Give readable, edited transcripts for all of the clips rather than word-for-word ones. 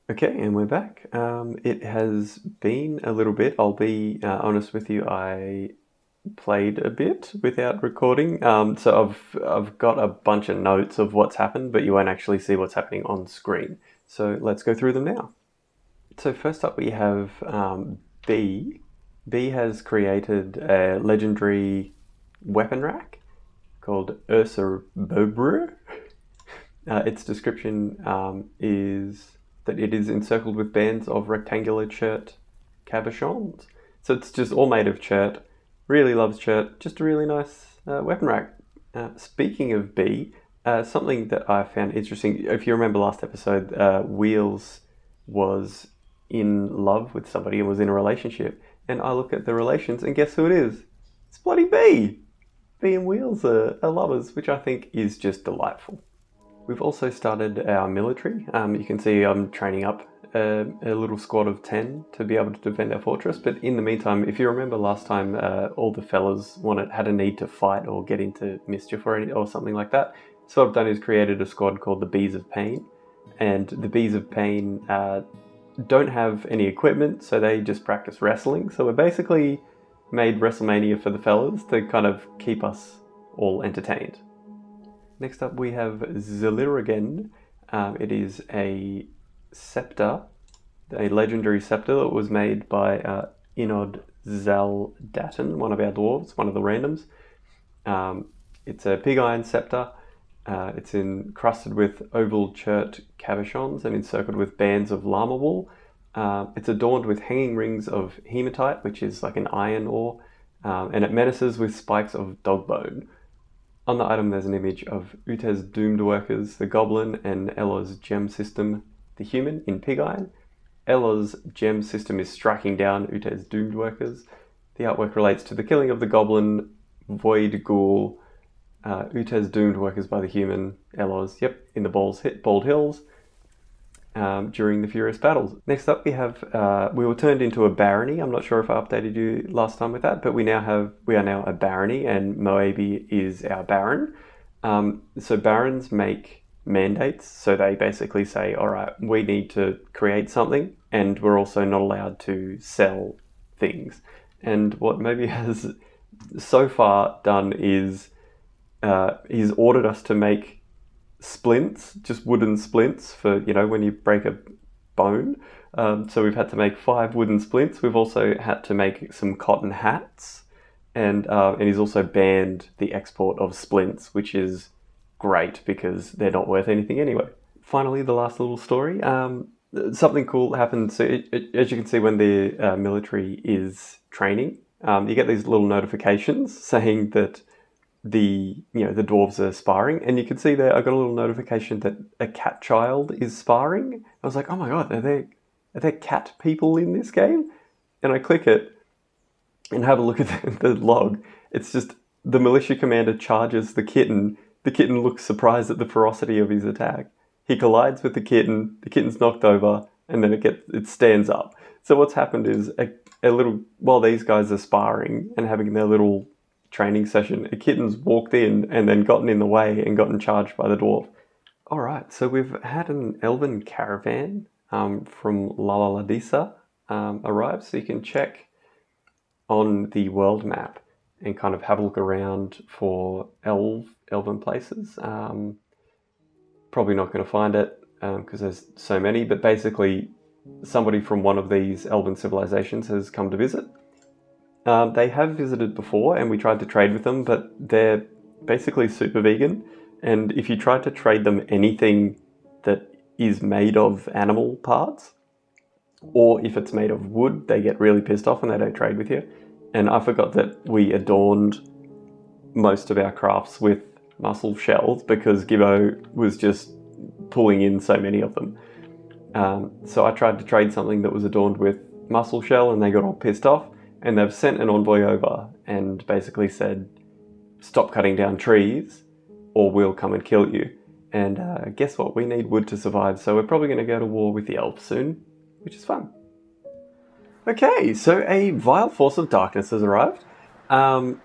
Okay, and we're back. It has been a little bit. I'll be honest with you. I played a bit without recording, so I've got a bunch of notes of what's happened, but you won't actually see what's happening on screen. So let's go through them now. So first up, we have B. B has created a legendary weapon rack called Ursa Bobru. Its description is that it is encircled with bands of rectangular chert cabochons. So it's just all made of chert. Really loves chert. Just a really nice weapon rack. Speaking of B, something that I found interesting, if you remember last episode, Wheels was in love with somebody and was in a relationship. And I look at the relations and guess who it is? It's bloody B! B and Wheels are lovers, which I think is just delightful. We've also started our military. You can see I'm training up a little squad of 10 to be able to defend our fortress. But in the meantime, if you remember last time, all the fellas had a need to fight or get into mischief or something like that. So what I've done is created a squad called the Bees of Pain. And the Bees of Pain don't have any equipment, so they just practice wrestling. So we're basically made WrestleMania for the fellas to kind of keep us all entertained. Next up we have Zilirigan. It is a scepter, a legendary scepter that was made by Inod Zaldatin, one of our dwarves, one of the randoms. It's a pig iron scepter. It's encrusted with oval chert cabochons and encircled with bands of llama wool. It's adorned with hanging rings of hematite, which is like an iron ore, and it menaces with spikes of dog bone. On the item there's an image of Ute's doomed workers, the goblin, and Ella's gem system, the human, in pig iron. Ella's gem system is striking down Ute's doomed workers. The artwork relates to the killing of the goblin, void ghoul, Ute's doomed workers by the human, Ella's, in the Bald Hills, during the furious battles. Next up we have, we were turned into a barony. I'm not sure if I updated you last time with that, but we are now a barony, and Moabi is our baron. So barons make mandates, so they basically say, all right, we need to create something, and we're also not allowed to sell things. And what Moabi has so far done is he's ordered us to make splints, just wooden splints for, when you break a bone. So we've had to make 5 wooden splints. We've also had to make some cotton hats, and he's also banned the export of splints, which is great because they're not worth anything anyway. Finally, the last little story. Something cool happened. So as you can see, when the military is training, you get these little notifications saying that the dwarves are sparring, and you can see there I got a little notification that a cat child is sparring. I was like, oh my god, are there cat people in this game? And I click it and have a look at the log. It's just the militia commander charges the kitten. The kitten looks surprised at the ferocity of his attack. He collides with the kitten's knocked over, and then it stands up. So what's happened is while these guys are sparring and having their little training session, a kitten's walked in and then gotten in the way and gotten charged by the dwarf. Alright, so we've had an elven caravan from Lalaladisa arrive, so you can check on the world map and kind of have a look around for elven places. Probably not going to find it because there's so many, but basically somebody from one of these elven civilizations has come to visit. They have visited before, and we tried to trade with them, but they're basically super vegan, and if you try to trade them anything that is made of animal parts, or if it's made of wood, they get really pissed off and they don't trade with you. And I forgot that we adorned most of our crafts with mussel shells because Gibbo was just pulling in so many of them. So I tried to trade something that was adorned with mussel shell, and they got all pissed off. And they've sent an envoy over and basically said, stop cutting down trees or we'll come and kill you. And guess what? We need wood to survive, so we're probably going to go to war with the elves soon, which is fun. Okay, so a vile force of darkness has arrived.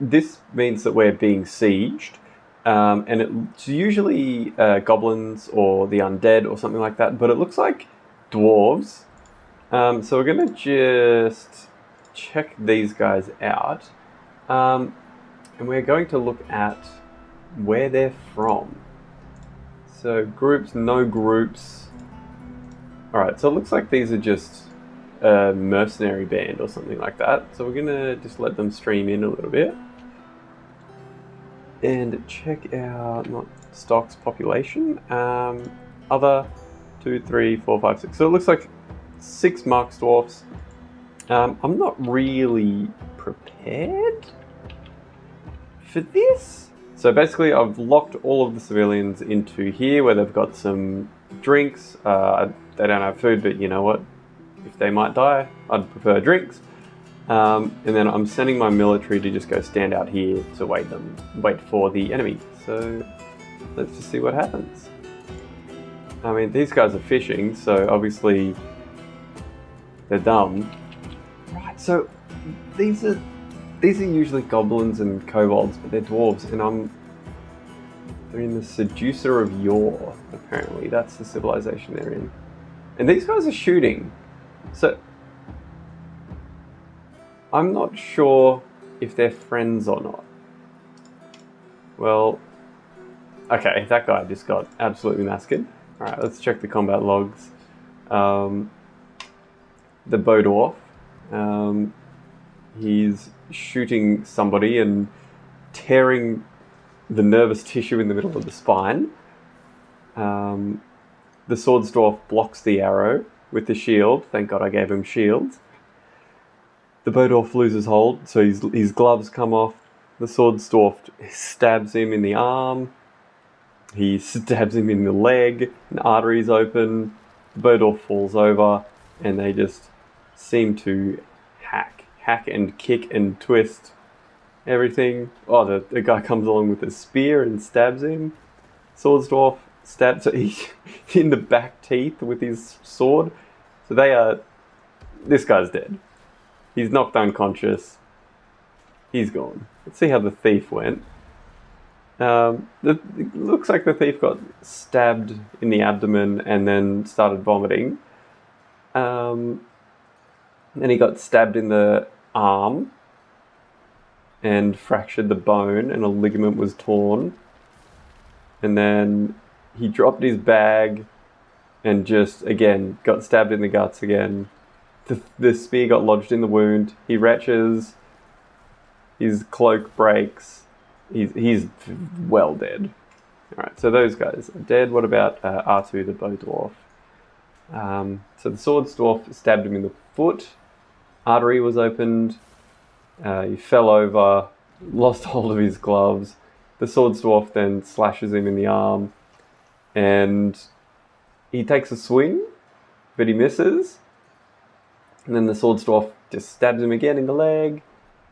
This means that we're being sieged. And it's usually goblins or the undead or something like that, but it looks like dwarves. So we're going to just check these guys out. And we're going to look at where they're from. So groups, no groups. Alright, so it looks like these are just a mercenary band or something like that. So we're going to just let them stream in a little bit. And check out, not stocks, population. Other, 2, 3, 4, 5, 6. So it looks like 6 Marks Dwarfs. I'm not really prepared for this. So basically I've locked all of the civilians into here where they've got some drinks. They don't have food, but you know what? If they might die, I'd prefer drinks. And then I'm sending my military to just go stand out here to wait for the enemy. So let's just see what happens. I mean, these guys are fishing, so obviously they're dumb. Right, so these are usually goblins and kobolds, but they're dwarves, and they're in the Seducer of Yore, apparently. That's the civilization they're in. And these guys are shooting. So I'm not sure if they're friends or not. Well, okay, that guy just got absolutely massacred. Alright, let's check the combat logs. The Bow Dwarf, he's shooting somebody and tearing the nervous tissue in the middle of the spine. The Swords Dwarf blocks the arrow with the shield. Thank God I gave him shields. The Bow Dwarf loses hold, so his gloves come off. The Swords Dwarf stabs him in the arm. He stabs him in the leg. An artery's open. The Bow Dwarf falls over, and they just seem to hack and kick and twist everything. Oh, the guy comes along with a spear and stabs him. Swords Dwarf stabs he's in the back teeth with his sword. So this guy's dead. He's knocked unconscious. He's gone. Let's see how the thief went. It looks like the thief got stabbed in the abdomen and then started vomiting. Then he got stabbed in the arm and fractured the bone, and a ligament was torn. And then he dropped his bag and just, again, got stabbed in the guts again. The spear got lodged in the wound. He retches. His cloak breaks. He's well dead. Alright, so those guys are dead. What about R2, the Bow Dwarf? So the Swords Dwarf stabbed him in the foot. Artery was opened. He fell over, lost hold of his gloves. The Swords Dwarf then slashes him in the arm. And he takes a swing, but he misses. And then the Swords Dwarf just stabs him again in the leg.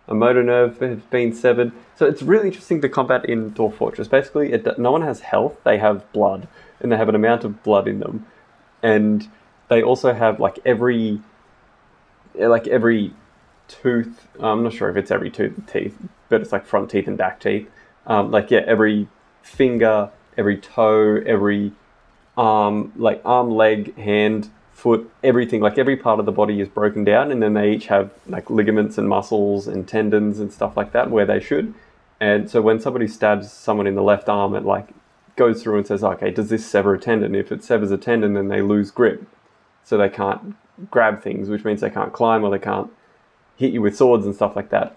A motor nerve has been severed. So it's really interesting to combat in Dwarf Fortress. Basically, no one has health. They have blood, and they have an amount of blood in them. And they also have every tooth. I'm not sure if it's every teeth, but it's like front teeth and back teeth. Every finger, every toe, every arm, leg, hand, foot, everything, every part of the body is broken down, and then they each have ligaments and muscles and tendons and stuff like that where they should. And so when somebody stabs someone in the left arm, it goes through and says, okay, does this sever a tendon? If it severs a tendon, then they lose grip, so they can't grab things, which means they can't climb or they can't hit you with swords and stuff like that.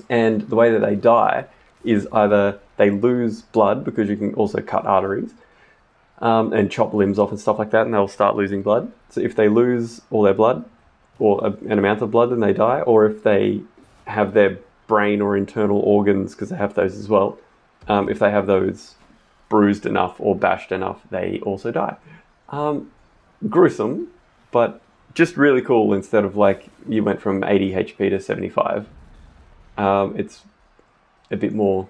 And the way that they die is either they lose blood, because you can also cut arteries, and chop limbs off and stuff like that, and they'll start losing blood. So if they lose all their blood, or an amount of blood, then they die. Or if they have their brain or internal organs, because they have those as well, if they have those bruised enough or bashed enough, they also die. Gruesome, but just really cool. Instead of you went from 80 HP to 75, it's a bit more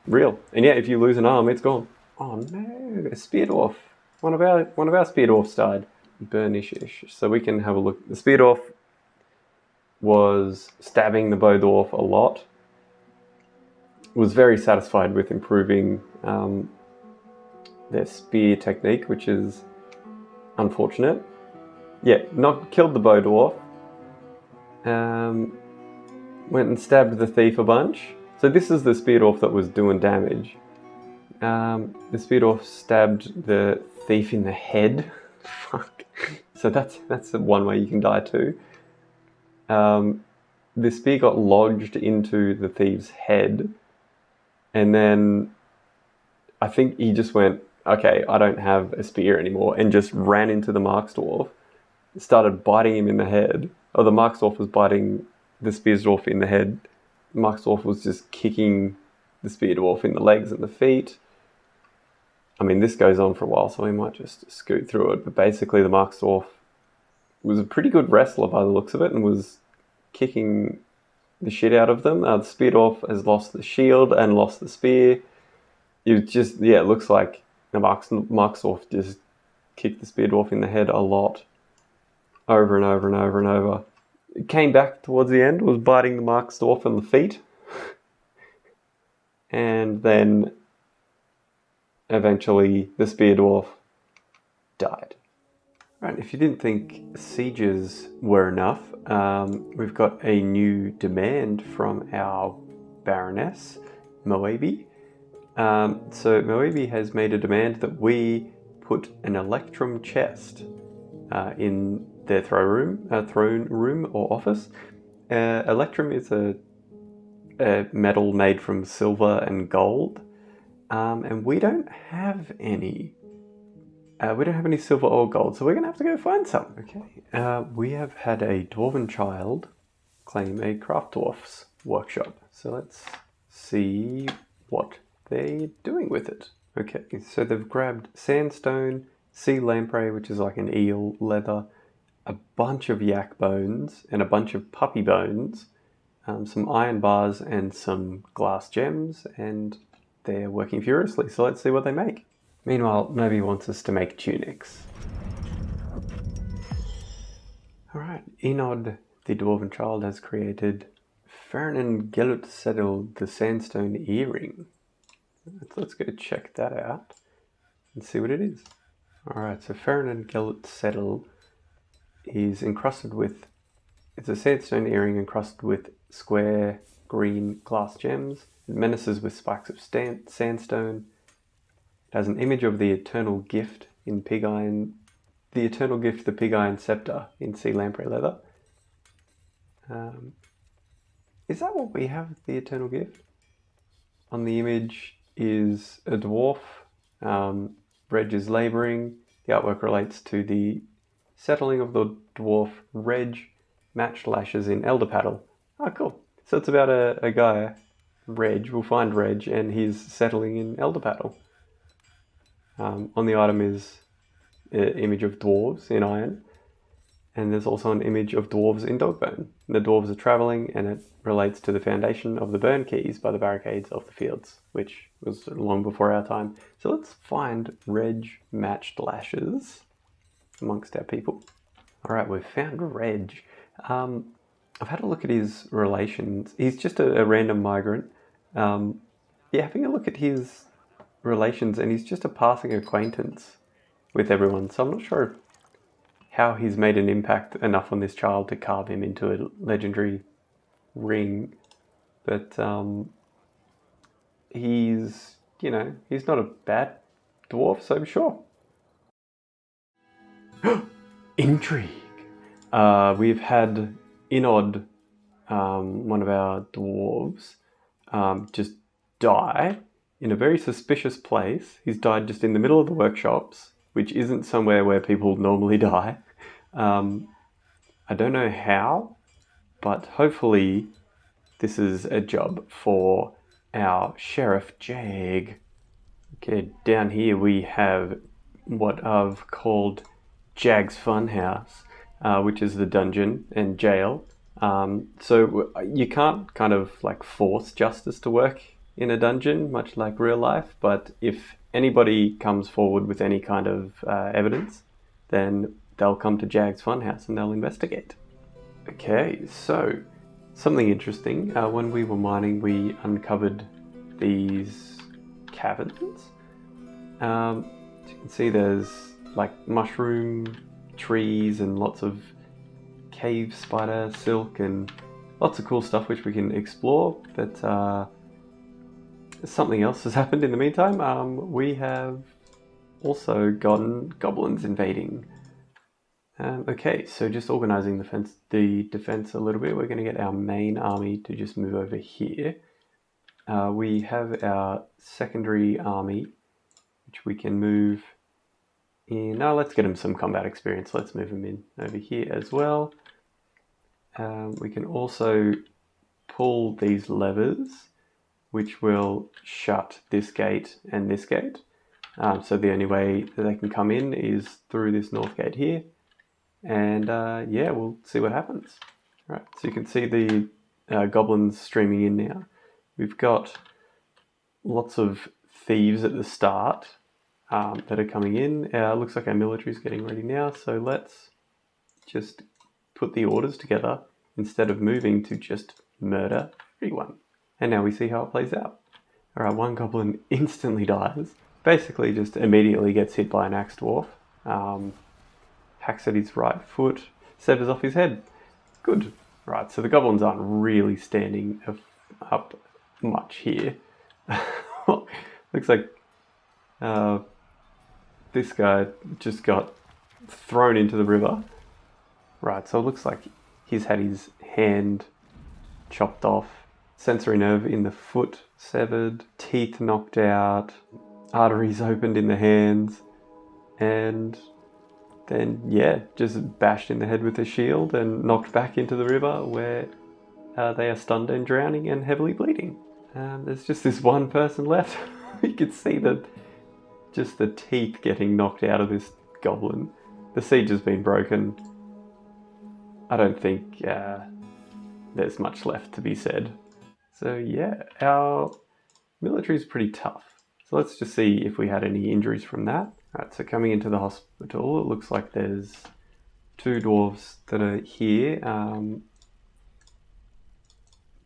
real. And yeah, if you lose an arm, it's gone. Oh no, a Spear Dwarf. One of our Spear Dwarfs died. Burnishish. So we can have a look. The Spear Dwarf was stabbing the Bow Dwarf a lot. Was very satisfied with improving their spear technique, which is unfortunate. killed the bow dwarf. Went and stabbed the thief a bunch. So this is the spear dwarf that was doing damage. The spear dwarf stabbed the thief in the head. Fuck. So that's one way you can die too. The spear got lodged into the thief's head, and then I think he just went, okay, I don't have a spear anymore, and just ran into the Marks dwarf, started biting him in the head. Oh, the Marks dwarf was biting the spear dwarf in the head. The Marks dwarf was just kicking the spear dwarf in the legs and the feet. I mean, this goes on for a while, so we might just scoot through it. But basically, the Marks dwarf was a pretty good wrestler by the looks of it, and was kicking the shit out of them. The spear dwarf has lost the shield and lost the spear. It looks like the Marks dwarf just kicked the spear dwarf in the head a lot, over and over and over and over. It came back towards the end, was biting the Marks dwarf in the feet, and then eventually the spear dwarf died. Right, if you didn't think sieges were enough, we've got a new demand from our Baroness, Moebi. So Moebi has made a demand that we put an Electrum chest in their throne room or office. Electrum is a metal made from silver and gold, and we don't have any. We don't have any silver or gold, so we're gonna have to go find some. Okay. We have had a dwarven child claim a craft dwarf's workshop, so let's see what they're doing with it. Okay, so they've grabbed sandstone, sea lamprey, which is like an eel leather, a bunch of yak bones and a bunch of puppy bones, some iron bars and some glass gems, and they're working furiously, so let's see what they make. Meanwhile, Moby wants us to make tunics. Alright, Enod, the dwarven child, has created Fernan Gelut Settle, the sandstone earring. Let's go check that out and see what it is. Alright, so Fernan Gelut Settle is encrusted with, it's a sandstone earring encrusted with square green glass gems. It menaces with spikes of sandstone. It has an image of the eternal gift in pig iron, the eternal gift, the pig iron scepter in sea lamprey leather. Is that what we have, the eternal gift? On the image is a dwarf. Reg is labouring. The artwork relates to the settling of the dwarf Reg, matched lashes in Elderpaddle. Oh, cool. So it's about a guy, Reg. We'll find Reg, and he's settling in Elderpaddle. On the item is an image of dwarves in iron, and there's also an image of dwarves in dogbone. The dwarves are travelling, and it relates to the foundation of the burn keys by the barricades of the fields, which was long before our time. So let's find Reg matched lashes amongst our people. Alright, we've found Reg. I've had a look at his relations. He's just a random migrant. Having a look at his relations, and he's just a passing acquaintance with everyone, so I'm not sure how he's made an impact enough on this child to carve him into a legendary ring, but he's not a bad dwarf, so I'm sure. Intrigue! We've had Inod, one of our dwarves, just die in a very suspicious place. He's died just in the middle of the workshops, which isn't somewhere where people normally die. I don't know how, but hopefully this is a job for our Sheriff Jag. Okay, down here we have what I've called Jag's Funhouse, which is the dungeon and jail. So you can't kind of like force justice to work in a dungeon, much like real life, but if anybody comes forward with any kind of evidence, then they'll come to Jag's Funhouse and they'll investigate. Okay, so something interesting. When we were mining, we uncovered these caverns. As you can see, there's like mushroom trees and lots of cave spider silk and lots of cool stuff which we can explore. But something else has happened in the meantime. We have also gotten goblins invading. Okay, so just organising the defence a little bit, we're going to get our main army to just move over here. We have our secondary army, which we can move in. Now let's get them some combat experience. Let's move them in over here as well. We can also pull these levers, which will shut this gate and this gate. So the only way that they can come in is through this north gate here. And yeah, we'll see what happens. Right, so you can see the goblins streaming in now. We've got lots of thieves at the start that are coming in. Looks like our military is getting ready now, so let's just put the orders together instead of moving to just murder everyone. And now we see how it plays out. Alright, one goblin instantly dies. Basically just immediately gets hit by an axe dwarf. Hacks at his right foot, severs off his head. Good. Right, so the goblins aren't really standing up much here. Looks like this guy just got thrown into the river. Right, so it looks like he's had his hand chopped off, sensory nerve in the foot severed, teeth knocked out, arteries opened in the hands, and then, yeah, just bashed in the head with a shield and knocked back into the river where they are stunned and drowning and heavily bleeding. There's just this one person left. You can see just the teeth getting knocked out of this goblin. The siege has been broken. I don't think there's much left to be said. So yeah, our military is pretty tough. So let's just see if we had any injuries from that. Right, so coming into the hospital, it looks like there's 2 dwarves that are here.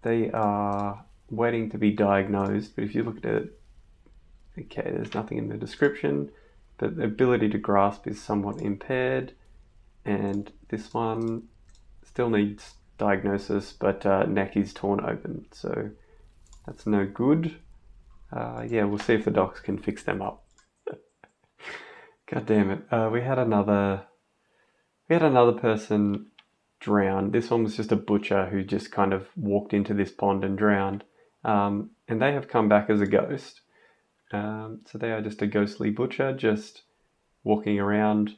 They are waiting to be diagnosed, but if you look at it, okay, there's nothing in the description, but the ability to grasp is somewhat impaired, and this one still needs diagnosis, but neck is torn open, so that's no good. Yeah, we'll see if the docs can fix them up. God damn it. We had another person drown. This one was just a butcher who just kind of walked into this pond and drowned. And they have come back as a ghost. So they are just a ghostly butcher, just walking around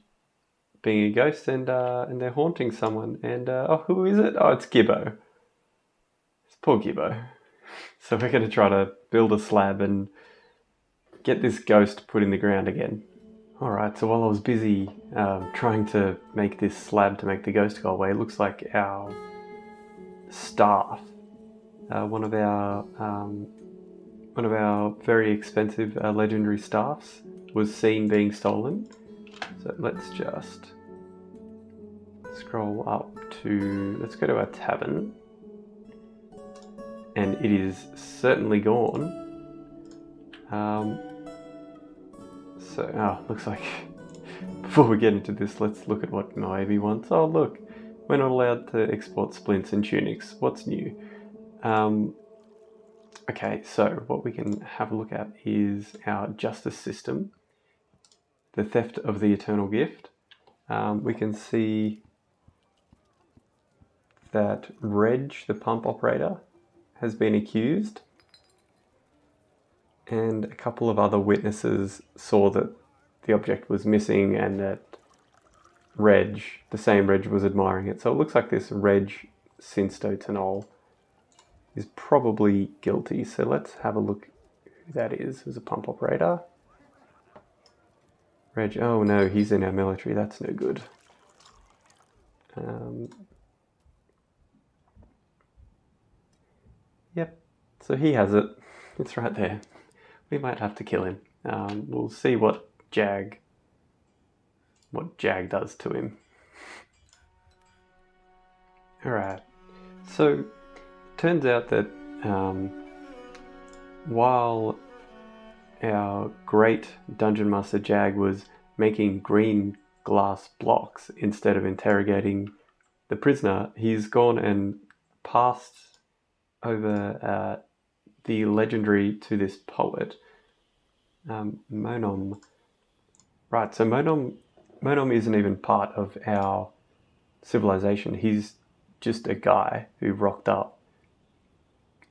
being a ghost, and they're haunting someone. And oh, who is it? Oh, it's Gibbo. It's poor Gibbo. So we're going to try to build a slab and get this ghost put in the ground again. Alright, so while I was busy trying to make this slab to make the ghost go away, it looks like our staff, one of our very expensive legendary staffs, was seen being stolen. So let's just scroll up to, let's go to our tavern, and it is certainly gone. Looks like before we get into this, let's look at what Naomi wants. Oh look, we're not allowed to export splints and tunics. What's new? Okay, so what we can have a look at is our justice system, the theft of the eternal gift. We can see that Reg, the pump operator, has been accused, and a couple of other witnesses saw that the object was missing and that Reg, the same Reg, was admiring it. So it looks like this Reg Sinstotenol is probably guilty. So let's have a look who that is. Who's a pump operator? Reg, oh no, he's in our military. That's no good. Yep, so he has it. It's right there. We might have to kill him. We'll see what Jag does to him. Alright, so turns out that while our great Dungeon Master Jag was making green glass blocks instead of interrogating the prisoner, he's gone and passed over the legendary to this poet, Monom. Right, so Monom isn't even part of our civilization. He's just a guy who rocked up.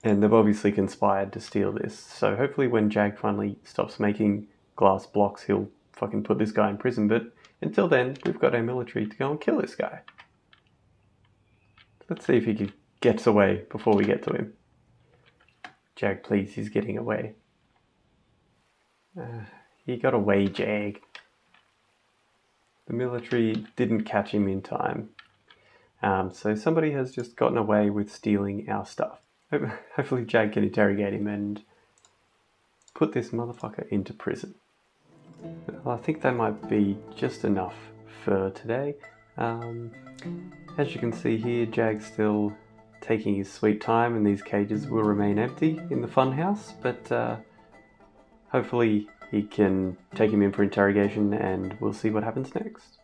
And they've obviously conspired to steal this. So hopefully when Jag finally stops making glass blocks, he'll fucking put this guy in prison. But until then, we've got our military to go and kill this guy. Let's see if he gets away before we get to him. Jag, please, he's getting away. He got away, Jag. The military didn't catch him in time. So somebody has just gotten away with stealing our stuff. Hopefully Jag can interrogate him and put this motherfucker into prison. Well, I think that might be just enough for today. As you can see here, Jag's still taking his sweet time and these cages will remain empty in the funhouse, but hopefully he can take him in for interrogation and we'll see what happens next.